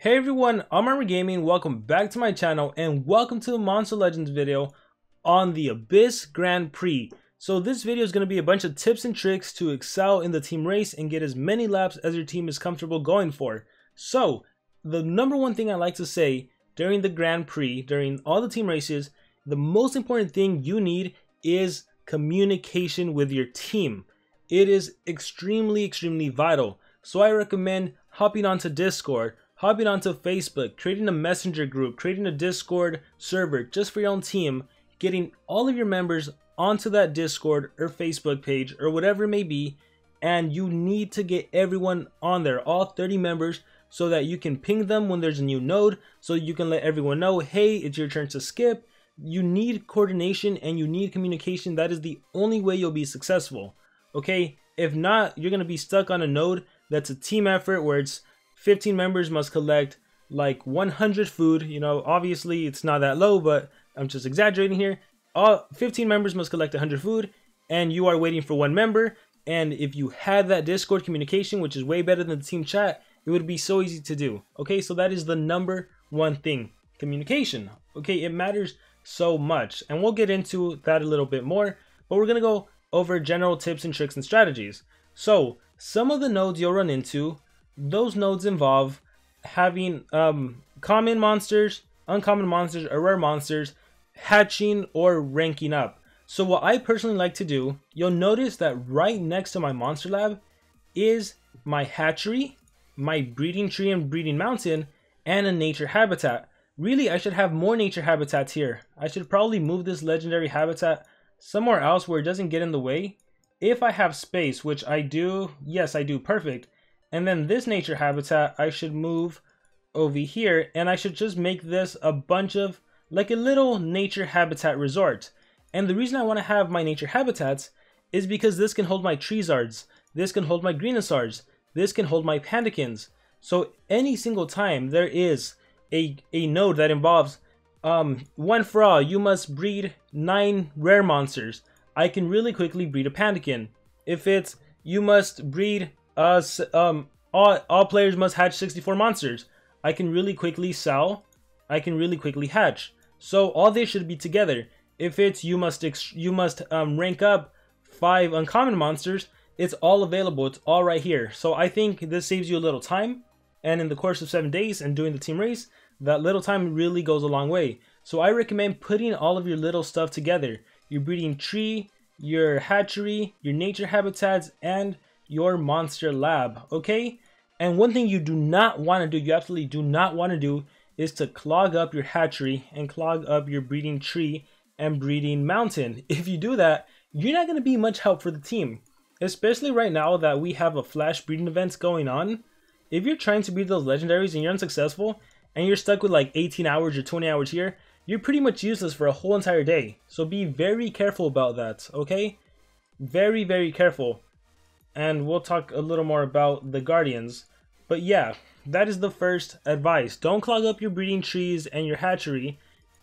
Hey everyone, I'm Armor Gaming. Welcome back to my channel and welcome to the Monster Legends video on the Abyss Grand Prix. So this video is going to be a bunch of tips and tricks to excel in the team race and get as many laps as your team is comfortable going for. So the number one thing I like to say during the Grand Prix, during all the team races, the most important thing you need is communication with your team. It is extremely vital. So I recommend hopping onto Discord, hopping onto Facebook, creating a messenger group, creating a Discord server just for your own team, getting all of your members onto that Discord or Facebook page or whatever it may be, and you need to get everyone on there, all 30 members, so that you can ping them when there's a new node, so you can let everyone know, hey, it's your turn to skip. You need coordination and you need communication. That is the only way you'll be successful, okay? If not, you're going to be stuck on a node that's a team effort where it's 15 members must collect like 100 food. You know, obviously it's not that low, but I'm just exaggerating here. All 15 members must collect 100 food and you are waiting for one member. And if you had that Discord communication, which is way better than the team chat, it would be so easy to do. Okay, so that is the number one thing, communication. Okay, it matters so much, and we'll get into that a little bit more, but we're gonna go over general tips and tricks and strategies. So some of the nodes you'll run into, those nodes involve having common monsters, uncommon monsters, or rare monsters hatching or ranking up. So what I personally like to do, you'll notice that right next to my monster lab is my hatchery, my breeding tree and breeding mountain, and a nature habitat. Really, I should have more nature habitats here. I should probably move this legendary habitat somewhere else where it doesn't get in the way. If I have space, which I do, yes I do, perfect. And then this nature habitat I should move over here, and I should just make this a bunch of like a little nature habitat resort. And the reason I want to have my nature habitats is because this can hold my Treezards, this can hold my Greenisards, this can hold my Pandakins. So any single time there is a node that involves one for all, you must breed 9 rare monsters, I can really quickly breed a Pandakin. If it's you must breed all players must hatch 64 monsters, I can really quickly sell, I can really quickly hatch. So all this should be together. If it's you must rank up 5 uncommon monsters, it's all available, it's all right here. So I think this saves you a little time, and in the course of 7 days and doing the team race, that little time really goes a long way. So I recommend putting all of your little stuff together. Your breeding tree, your hatchery, your nature habitats, and your monster lab, okay? And one thing you do not want to do, you absolutely do not want to do, is to clog up your hatchery and clog up your breeding tree and breeding mountain. If you do that, you're not going to be much help for the team, especially right now that we have a flash breeding events going on. If you're trying to breed those legendaries and you're unsuccessful and you're stuck with like 18 hours or 20 hours here, you're pretty much useless for a whole entire day. So be very careful about that, okay? Very careful. And we'll talk a little more about the Guardians. But yeah, that is the first advice. Don't clog up your breeding trees and your hatchery,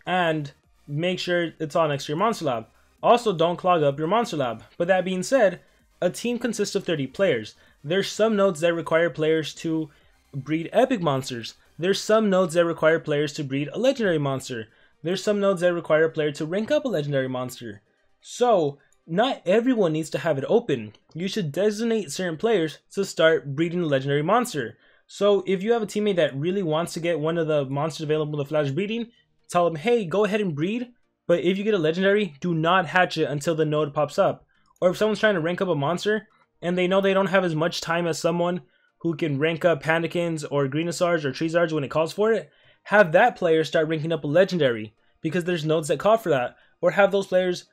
and make sure it's all next to your monster lab. Also, don't clog up your monster lab. But that being said, a team consists of 30 players. There's some nodes that require players to breed epic monsters. There's some nodes that require players to breed a legendary monster. There's some nodes that require a player to rank up a legendary monster. So not everyone needs to have it open. You should designate certain players to start breeding a legendary monster. So if you have a teammate that really wants to get one of the monsters available to flash breeding, tell them, hey, go ahead and breed, but if you get a legendary, do not hatch it until the node pops up. Or if someone's trying to rank up a monster and they know they don't have as much time as someone who can rank up Pandakins or Greenisards or Treezards when it calls for it, have that player start ranking up a legendary because there's nodes that call for that. Or have those players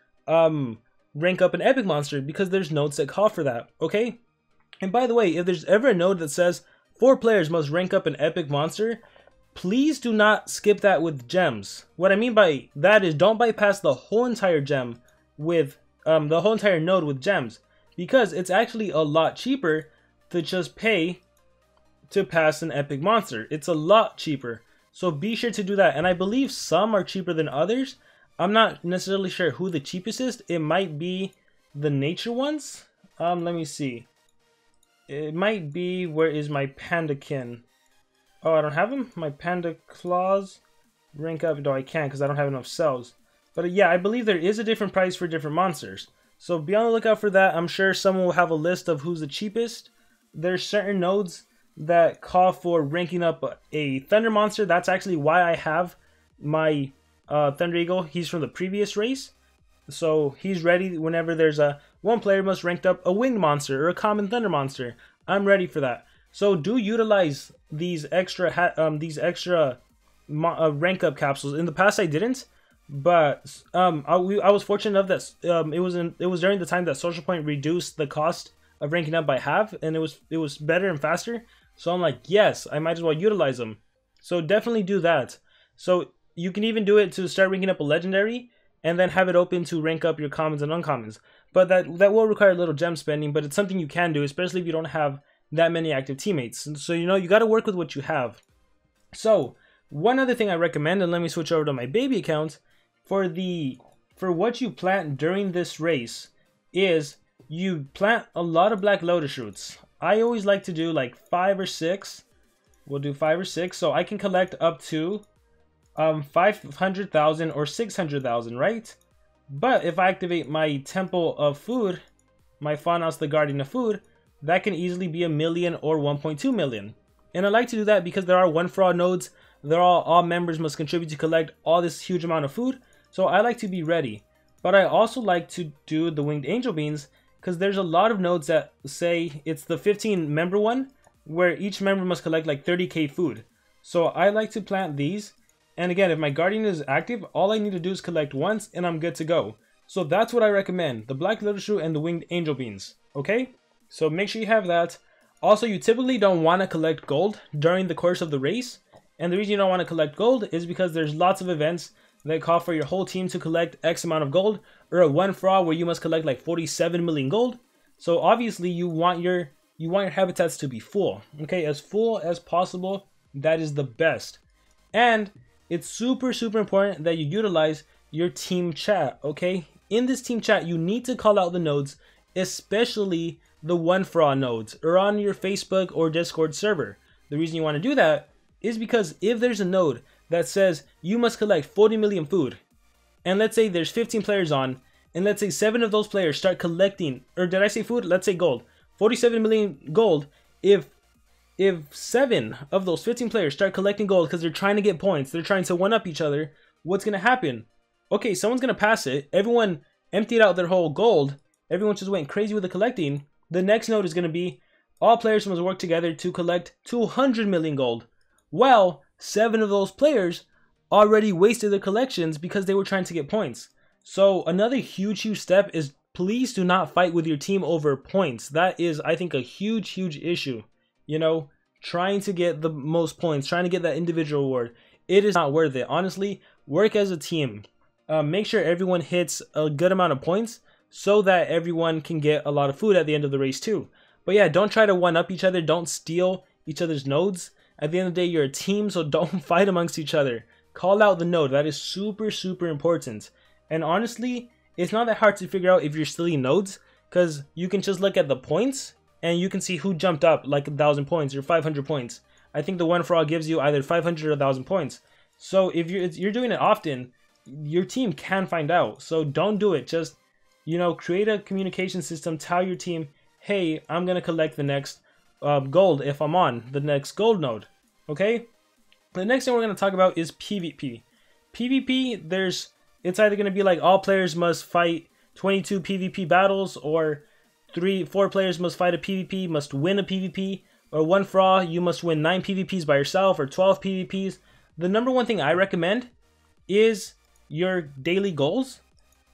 rank up an epic monster because there's nodes that call for that, okay? And by the way, if there's ever a node that says 4 players must rank up an epic monster, please do not skip that with gems. What I mean by that is don't bypass the whole entire gem with the whole entire node with gems, because it's actually a lot cheaper to just pay to pass an epic monster. It's a lot cheaper. So be sure to do that. And I believe some are cheaper than others. I'm not necessarily sure who the cheapest is. It might be the nature ones. Let me see. It might be, where is my Pandakin? Oh, I don't have them? My panda claws rank up. No, I can't because I don't have enough cells. But yeah, I believe there is a different price for different monsters. So be on the lookout for that. I'm sure someone will have a list of who's the cheapest. There's certain nodes that call for ranking up a thunder monster. That's actually why I have my Thunder Eagle. He's from the previous race. So he's ready whenever there's one player must rank up a winged monster or a common thunder monster. I'm ready for that. So do utilize these extra rank up capsules. In the past I didn't, but I was fortunate enough that it was during the time that Social Point reduced the cost of ranking up by half, and it was better and faster. So I'm like, yes, I might as well utilize them. So definitely do that. So you can even do it to start ranking up a legendary, and then have it open to rank up your commons and uncommons. But that will require a little gem spending, but it's something you can do, especially if you don't have that many active teammates. And so, you know, you got to work with what you have. So one other thing I recommend, and let me switch over to my baby account, for what you plant during this race is you plant a lot of Black Lotus roots. I always like to do like 5 or 6. We'll do 5 or 6, so I can collect up to 500,000 or 600,000, right? But if I activate my Temple of Food, my Faunos the Guardian of Food, that can easily be 1 million or 1.2 million. And I like to do that because there are one for all nodes. They're all members must contribute to collect all this huge amount of food. So I like to be ready. But I also like to do the Winged Angel Beans because there's a lot of nodes that say it's the 15 member one where each member must collect like 30k food. So I like to plant these. And again, if my Guardian is active, all I need to do is collect once and I'm good to go. So that's what I recommend, the Black Lotus Root and the Winged Angel Beans, okay? So make sure you have that. Also, you typically don't want to collect gold during the course of the race. And the reason you don't want to collect gold is because there's lots of events that call for your whole team to collect X amount of gold, or a one for all where you must collect like 47 million gold. So obviously you want your habitats to be full, okay? As full as possible, that is the best. And it's super important that you utilize your team chat, okay? In this team chat, you need to call out the nodes, especially the one for all nodes, or on your Facebook or Discord server. The reason you want to do that is because if there's a node that says you must collect 40 million food, and let's say there's 15 players on, and let's say 7 of those players start collecting, or did I say food? Let's say gold. 47 million gold. If 7 of those 15 players start collecting gold because they're trying to get points, they're trying to one-up each other, what's going to happen? Okay, someone's going to pass it. Everyone emptied out their whole gold. Everyone just went crazy with the collecting. The next note is going to be all players must work together to collect 200 million gold. Well, 7 of those players already wasted their collections because they were trying to get points. So another huge step is please do not fight with your team over points. That is, I think, a huge issue. You know, trying to get the most points, trying to get that individual award, it is not worth it. Honestly, work as a team. Make sure everyone hits a good amount of points so that everyone can get a lot of food at the end of the race too. But yeah, don't try to one-up each other. Don't steal each other's nodes. At the end of the day, you're a team, so don't fight amongst each other. Call out the node. That is super important. And honestly, it's not that hard to figure out if you're stealing nodes, because you can just look at the points and you can see who jumped up like 1,000 points or 500 points. I think the one for all gives you either 500 or 1,000 points. So if you're doing it often, your team can find out. So don't do it. Just, you know, create a communication system. Tell your team, hey, I'm going to collect the next gold if I'm on the next gold node. Okay? The next thing we're going to talk about is PvP. PvP, it's either going to be like all players must fight 22 PvP battles, or 4 players must fight a PvP, must win a PvP, or one for all, you must win 9 PvPs by yourself, or 12 PvPs. The number one thing I recommend is your daily goals.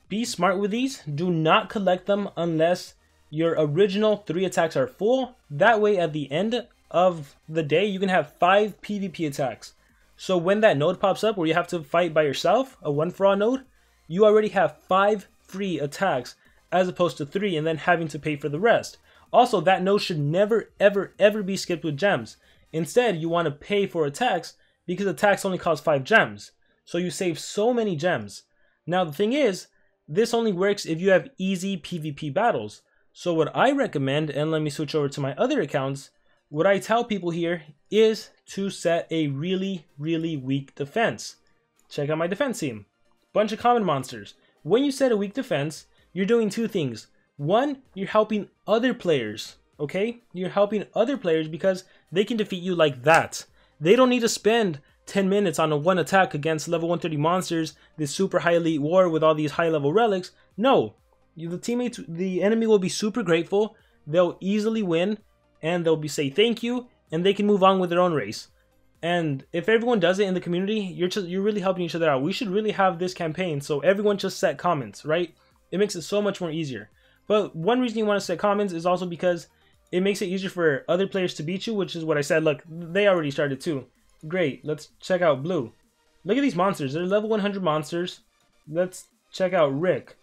Be smart with these. Do not collect them unless your original 3 attacks are full. That way at the end of the day, you can have 5 PvP attacks. So when that node pops up where you have to fight by yourself, a one for all node, you already have 5 free attacks as opposed to 3 and then having to pay for the rest. Also, that node should never ever be skipped with gems. Instead, you want to pay for attacks because attacks only cost 5 gems. So you save so many gems. Now the thing is, this only works if you have easy PvP battles. So what I recommend, and let me switch over to my other accounts, what I tell people here is to set a really weak defense. Check out my defense team. Bunch of common monsters. When you set a weak defense, you're doing two things. One, you're helping other players, okay? You're helping other players because they can defeat you like that. They don't need to spend 10 minutes on a one attack against level 130 monsters, this super high elite war with all these high level relics. No, the enemy will be super grateful. They'll easily win, and they'll say thank you, and they can move on with their own race. And if everyone does it in the community, you're really helping each other out. We should really have this campaign so everyone just set comments, right? It makes it so much more easier. But one reason you want to set comments is also because it makes it easier for other players to beat you, which is what I said. Look, they already started too. Great, let's check out Blue. Look at these monsters. They're level 100 monsters. Let's check out Rick.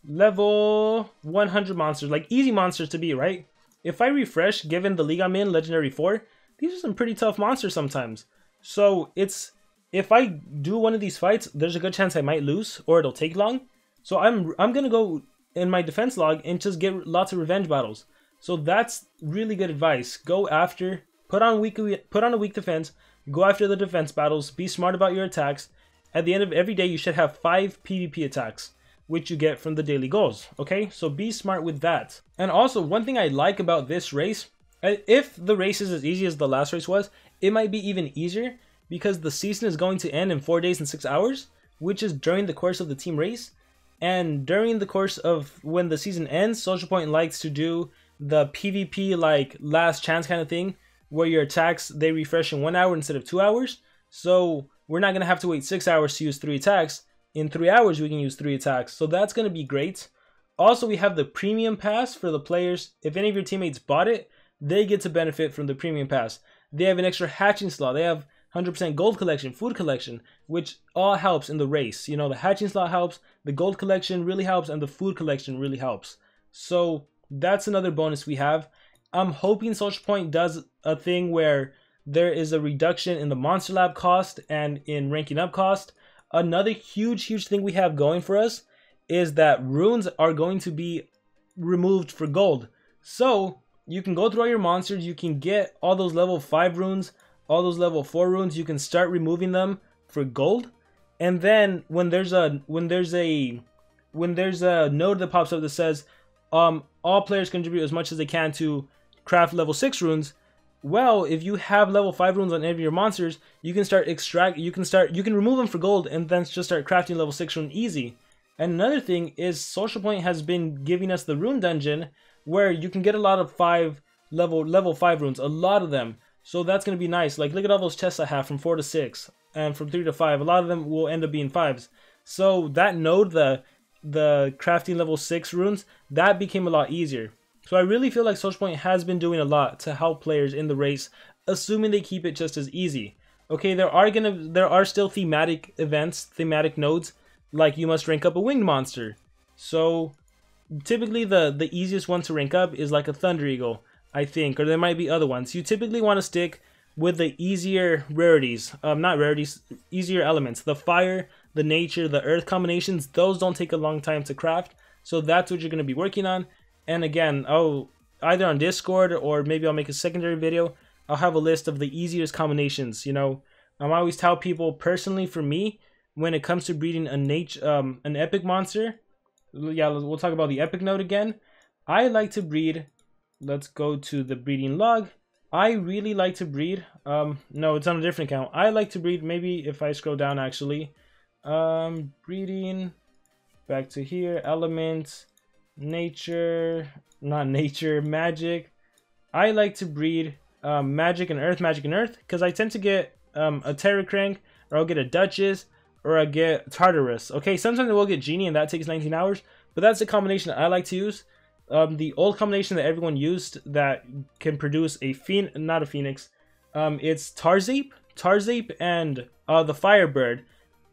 Level 100 monsters, like easy monsters to beat, right? If I refresh, given the league I'm in, Legendary 4, these are some pretty tough monsters sometimes. So if I do one of these fights, there's a good chance I might lose or it'll take long. So I'm gonna go in my defense log and just get lots of revenge battles. So that's really good advice. Go after, put on a weak defense, go after the defense battles, be smart about your attacks. At the end of every day, you should have 5 PvP attacks, which you get from the daily goals, okay? So be smart with that. And also, one thing I like about this race, if the race is as easy as the last race was, it might be even easier because the season is going to end in 4 days and 6 hours, which is during the course of the team race. And during the course of when the season ends, Social Point likes to do the PvP like last chance kind of thing, where your attacks, they refresh in 1 hour instead of 2 hours. So we're not going to have to wait 6 hours to use 3 attacks. In 3 hours, we can use 3 attacks. So that's going to be great. Also, we have the premium pass for the players. If any of your teammates bought it, they get to benefit from the premium pass. They have an extra hatching slot. They have 100% gold collection, food collection, which all helps in the race. You know, the hatching slot helps, the gold collection really helps, and the food collection really helps. So that's another bonus we have. I'm hoping Social Point does a thing where there is a reduction in the Monster Lab cost and in ranking up cost. Another huge thing we have going for us is that runes are going to be removed for gold. So you can go through all your monsters, you can get all those level 5 runes, all those level 4 runes, you can start removing them for gold. And then when there's a node that pops up that says all players contribute as much as they can to craft level 6 runes, well, if you have level 5 runes on any of your monsters, you can remove them for gold and then just start crafting level 6 rune easy. And another thing is Social Point has been giving us the rune dungeon where you can get a lot of level 5 runes, a lot of them. So that's going to be nice. Like, look at all those chests I have from 4 to 6 and from 3 to 5. A lot of them will end up being 5s. So that node, the crafting level 6 runes, that became a lot easier. So I really feel like Social Point has been doing a lot to help players in the race, assuming they keep it just as easy. Okay, there are still thematic events, thematic nodes, like you must rank up a winged monster. So typically the easiest one to rank up is like a Thunder Eagle, I think, or there might be other ones. You typically want to stick with the easier rarities, easier elements. The fire, the nature, the earth combinations, those don't take a long time to craft. So that's what you're going to be working on. And again, either on Discord or maybe I'll make a secondary video, I'll have a list of the easiest combinations. You know, I always tell people, personally for me, when it comes to breeding an epic monster, yeah, we'll talk about the epic node again. I like to breed, let's go to the breeding log. I really like to breed, no, it's on a different account. I like to breed, maybe if I scroll down actually, breeding, back to here, elements, nature, not nature, magic. I like to breed magic and earth, because I tend to get a Terra Crank, or I'll get a Duchess, or I get Tartarus. Okay, sometimes I will get Genie and that takes 19 hours, but that's the combination I like to use. The old combination that everyone used that can produce a not a phoenix, it's Tarzape and the Firebird.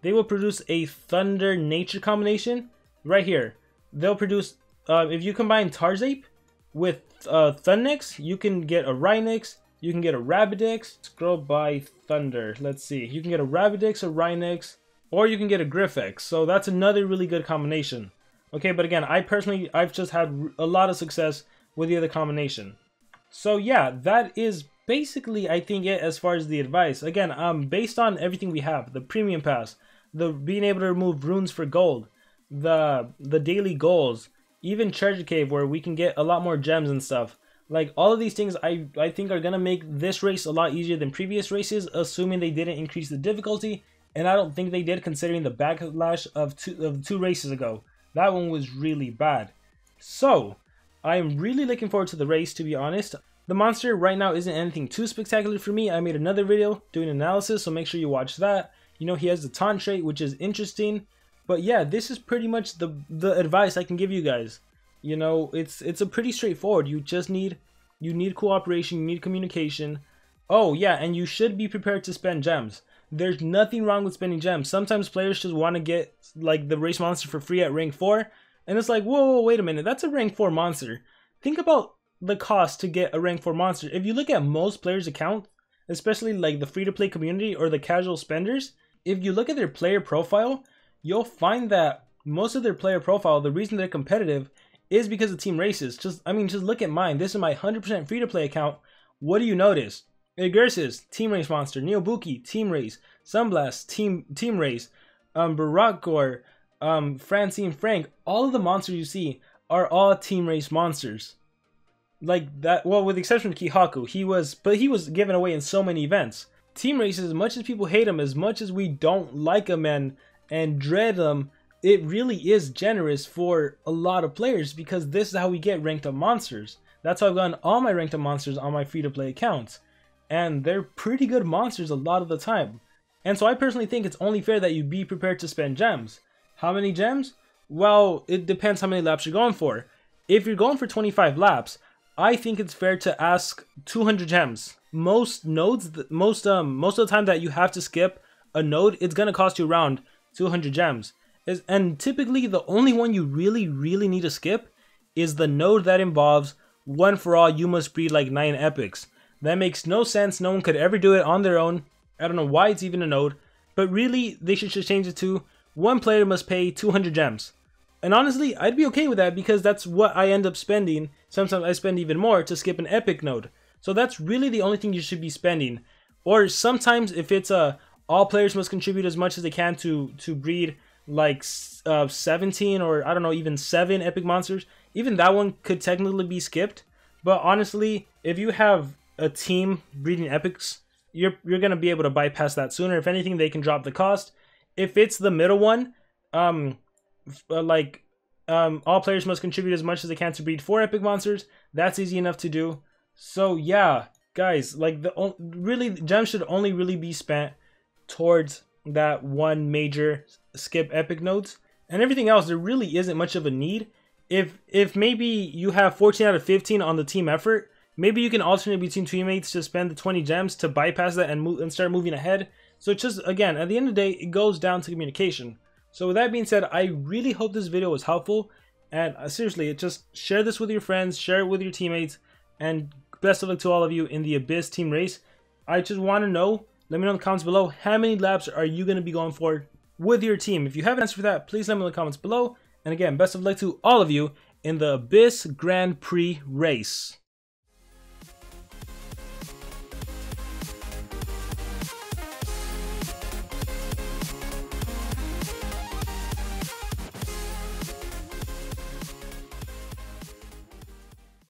They will produce a thunder nature combination right here. They'll produce, if you combine Tarzape with Thunix, you can get a Rhynix, you can get a Rabidix. Scroll by thunder, let's see. You can get a Rabidix, a Rhynix, or you can get a Griffix. So that's another really good combination. Okay, but again, I've just had a lot of success with the other combination. So yeah, that is basically I think it as far as the advice. Again, based on everything we have, the premium pass, the being able to remove runes for gold, the daily goals, even treasure cave where we can get a lot more gems and stuff. Like all of these things I think are gonna make this race a lot easier than previous races, assuming they didn't increase the difficulty. And I don't think they did, considering the backlash of two races ago. That one was really bad. So I'm really looking forward to the race, to be honest. The monster right now isn't anything too spectacular for me. I made another video doing analysis, so make sure you watch that. You know, he has the taunt trait, which is interesting. But yeah, this is pretty much the advice I can give you guys. You know, it's a pretty straightforward. You need cooperation, you need communication. Oh yeah, and you should be prepared to spend gems. There's nothing wrong with spending gems. Sometimes players just want to get like the race monster for free at rank 4, and it's like, whoa, wait a minute, that's a rank 4 monster. Think about the cost to get a rank 4 monster. If you look at most players' accounts, especially like the free-to-play community or the casual spenders, if you look at their player profile, you'll find that most of their player profile, the reason they're competitive is because of team races. Just look at mine. This is my 100% free-to-play account. What do you notice? Igursis, team race monster. Neobuki, team race. Sunblast, team race. Barakor, Francine Frank. All of the monsters you see are all team race monsters. Like that, well, with the exception of Kihaku, he was given away in so many events. Team races, as much as people hate him, as much as we don't like him and dread him, it really is generous for a lot of players, because this is how we get ranked up monsters. That's how I've gotten all my ranked up monsters on my free-to-play accounts. And they're pretty good monsters a lot of the time. And so I personally think it's only fair that you be prepared to spend gems. How many gems? Well, it depends how many laps you're going for. If you're going for 25 laps, I think it's fair to ask 200 gems. Most nodes, most of the time that you have to skip a node, it's gonna cost you around 200 gems. And typically the only one you really need to skip is the node that involves one for all, you must breed like 9 epics. That makes no sense. No one could ever do it on their own. I don't know why it's even a node, but really they should just change it to one player must pay 200 gems. And honestly, I'd be okay with that, because that's what I end up spending. Sometimes I spend even more to skip an epic node. So that's really the only thing you should be spending. Or sometimes if it's all players must contribute as much as they can to breed like 17 or I don't know, even 7 epic monsters, even that one could technically be skipped. But honestly, if you have a team breeding epics, you're gonna be able to bypass that sooner. If anything, they can drop the cost. If it's the middle one, all players must contribute as much as they can to breed 4 epic monsters, that's easy enough to do. So yeah, guys, like gems should only really be spent towards that one major skip epic nodes, and everything else there really isn't much of a need. If maybe you have 14 out of 15 on the team effort, maybe you can alternate between teammates to spend the 20 gems to bypass that and start moving ahead. So it's just, again, at the end of the day, it goes down to communication. So with that being said, I really hope this video was helpful, and seriously, just share this with your friends, share it with your teammates, and best of luck to all of you in the Abyss team race. I just want to know, let me know in the comments below, how many laps are you going to be going for with your team? If you have an answer for that, please let me know in the comments below. And again, best of luck to all of you in the Abyss Grand Prix race.